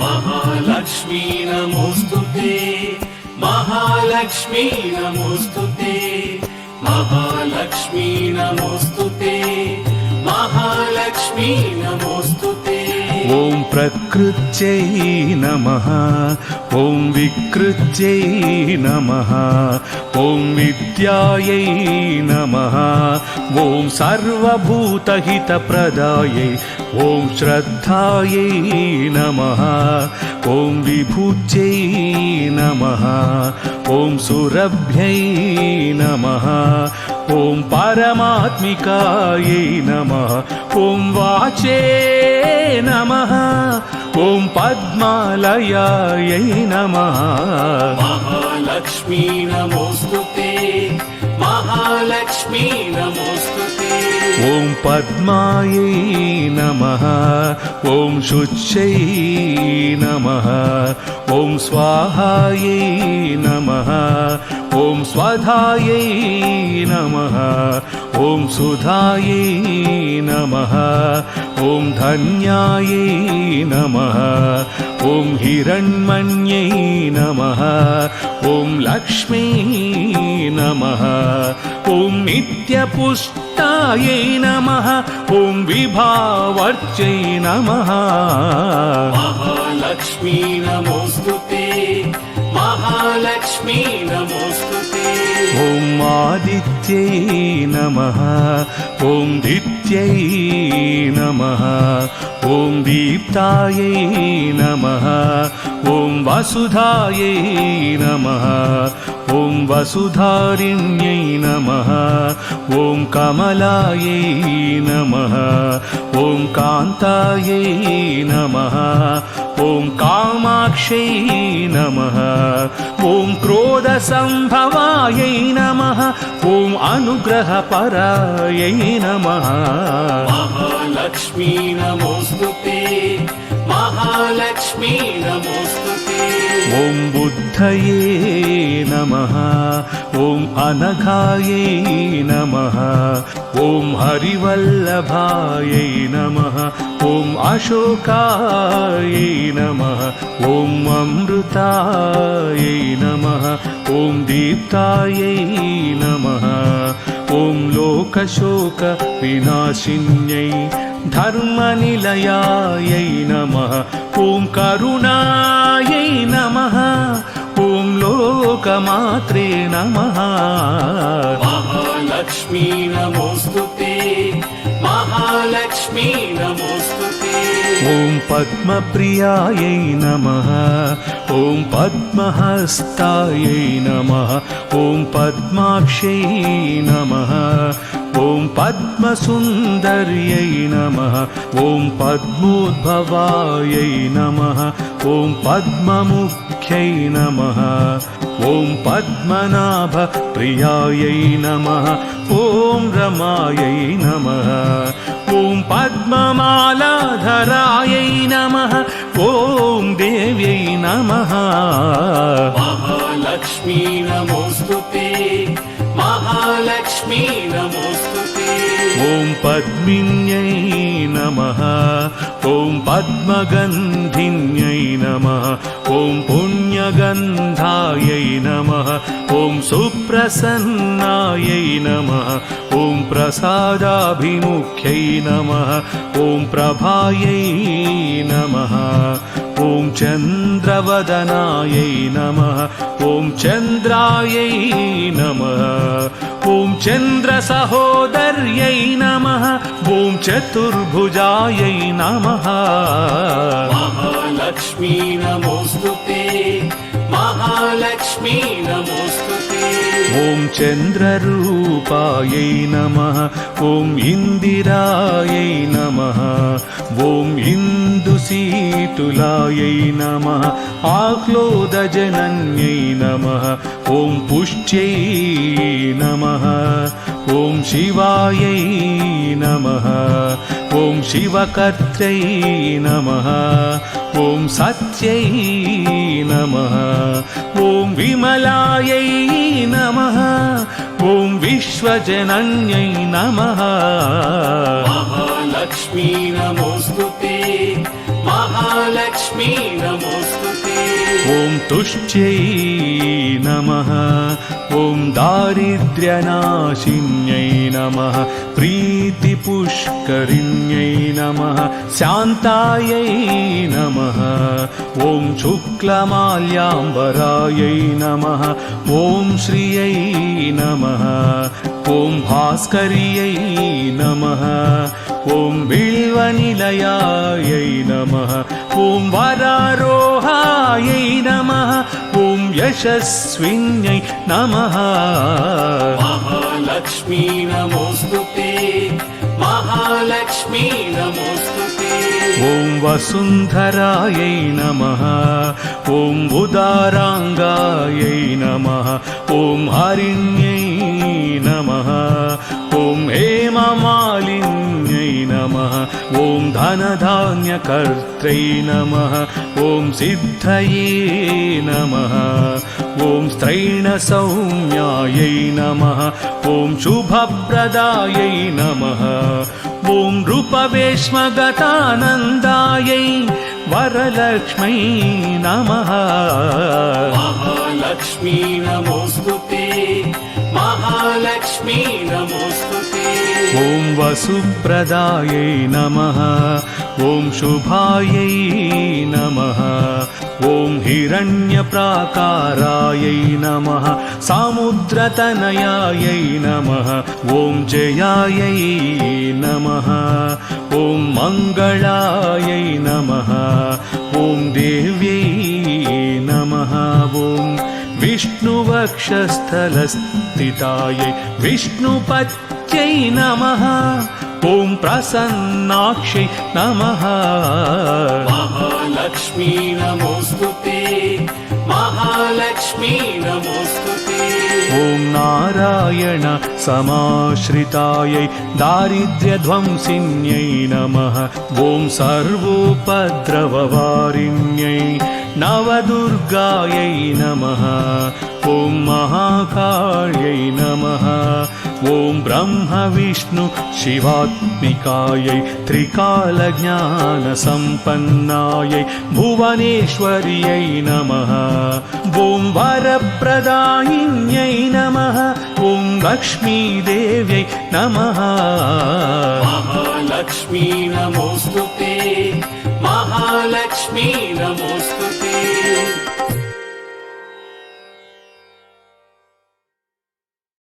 महालक्ष्मी नमोस्तुते महालक्ष्मी नमोस्तुते महालक्ष्मी नमोस्तुते महालक्ष्मी नमोस्तुते। ॐ प्रकृत्यै नमः ॐ विकृत्यै नमः ॐ विद्यायै नमः ॐ सर्वभूतहितप्रदायै ॐ श्रद्धायै नमः ॐ विभूत्यै नमः ॐ सुरभ्यै नमः ॐ परमात्मिकायै नमः ॐ वाचे नमः ॐ पद्मालयायै नमः। महालक्ष्मी नमोस्तुते महालक्ष्मी नमोस्तुते। ॐ पद्मायै नमः ॐ शुच्यै नमः ॐ स्वाहायै नमः ॐ स्वधायै नमः ॐ सुधायै नमः ॐ धन्यायै नमः ॐ हिरण्मन्यै नमः ॐ लक्ष्मी नमः ॐ नित्यपुष्टायै नमः ॐ विभावर्च्यै नमः। महालक्ष्मी नमोस्तुते महालक्ष्मी नमोस्तुते। ॐ आदित्यै नमः ॐ दित्यै नमः ॐ दीप्तायै नमः ॐ वसुधायै नमः ॐ वसुधारिण्यै नमः ॐ कमलायै नमः ॐ कान्तायै नमः ॐ कामाक्ष्यै नमः ॐ क्रोधसम्भवायै नमः ॐ अनुग्रहपरायै नमः। महालक्ष्मी नमोस्तुते महालक्ष्मी नमोस्तुते। ॐ बुद्धये नमः ॐ अनघायै नमः ॐ हरिवल्लभायै नमः ॐ अशोकायै नमः ॐ अमृतायै नमः ॐ दीप्तायै नमः ॐ लोकशोकविनाशिन्यै धर्मनिलयायै नमः ॐ करुणायै नमः ॐ लोकमात्रे नमः। महालक्ष्मी नमोस्तुते महालक्ष्मी नमोस्तुते। ॐ पद्मप्रियायै नमः ॐ पद्महस्तायै नमः ॐ पद्माक्ष्यै नमः ॐ पद्मसुन्दर्यै नमः ॐ पद्मोद्भवायै नमः ॐ पद्ममुख्यै नमः ॐ पद्मनाभप्रियायै नमः ॐ रमायै नमः ॐ पद्ममालाधरायै नमः ॐ देव्यै नमः। महालक्ष्मी नमोस्तुते महालक्ष्मी नमोस्तुते। ॐ पद्मिन्यै नमः ॐ पद्मगन्धिन्यै नमः ॐ पुण्यगन्धायै नमः ॐ सुप्रसन्नायै नमः ॐ प्रसादाभिमुख्यै नमः ॐ प्रभायै नमः ॐ चन्द्रवदनायै नमः ॐ चन्द्रायै नमः ॐ चन्द्रसहोदर्यै नमः ॐ चतुर्भुजायै नमः। महालक्ष्मी नमोस्तुते महालक्ष्मी नमोस्तुते। ॐ चन्द्ररूपायै नमः ॐ इन्दिरायै नमः ॐ इन्दुशीतुलायै नमः आह्लादजनन्यै नमः ॐ पुष्ट्यै नमः ॐ शिवायै नमः ॐ शिवकर्त्रै नमः ॐ सत्यै नमः ॐ विमलायै नमः ॐ विश्वजनन्यै नमः। महालक्ष्मी नमोस्तुते महालक्ष्मी नमोऽस्तुते ॐ तुष्ट्यै नमः ॐ दारिद्र्यनाशिन्यै नमः प्रीतिपुष्करिण्यै नमः शान्तायै नमः ॐ शुक्लमाल्याम्बरायै नमः ॐ श्रियै नमः ॐ भास्कर्यै नमः ॐ बिल्वनिलयायै नमः ॐ वरारोहायै नमः ॐ यशस्विन्यै नमः महालक्ष्मी नमोऽस्तुते महालक्ष्मी नमोऽस्तुते ॐ वसुन्धरायै नमः ॐ उदाराङ्गायै नमः ॐ हरिण्यै नमः ॐ हेममालिन्यै नमः ॐ धनधान्यकर्त्रै नमः ॐ सिद्धये नमः ॐ स्त्रैणसौम्यायै नमः ॐ शुभप्रदायै नमः ॐ रूपवेश्मगतानन्दायै वरलक्ष्मै नमः महालक्ष्मी नमोऽस्तुते महालक्ष्मी नमोऽस्तुते ॐ वसुप्रदायै नमः ॐ शुभायै नमः ॐ हिरण्यप्राकारायै नमः सामुद्रतनयायै नमः ॐ जयायै नमः ॐ मङ्गलायै नमः ॐ देव्यै नमः ॐ विष्णुवक्षस्थलस्थितायै विष्णुपत्यै नमः ॐ प्रसन्नाक्षै नमः महालक्ष्मी नमोऽस्तुते महालक्ष्मी नमोऽस्तुते ॐ नारायण समाश्रितायै दारिद्र्यध्वंसिन्यै नमः ॐ सर्वोपद्रववारिण्यै नवदुर्गायै नमः ॐ महाकाल्यै नमः ॐ ब्रह्मविष्णु शिवात्मिकायै त्रिकालज्ञानसम्पन्नायै भुवनेश्वर्यै नमः ॐ वरप्रदायिन्यै नमः ॐ लक्ष्मीदेव्यै नमः महालक्ष्मी नमोऽस्तुते महालक्ष्मी नमोऽस्तुते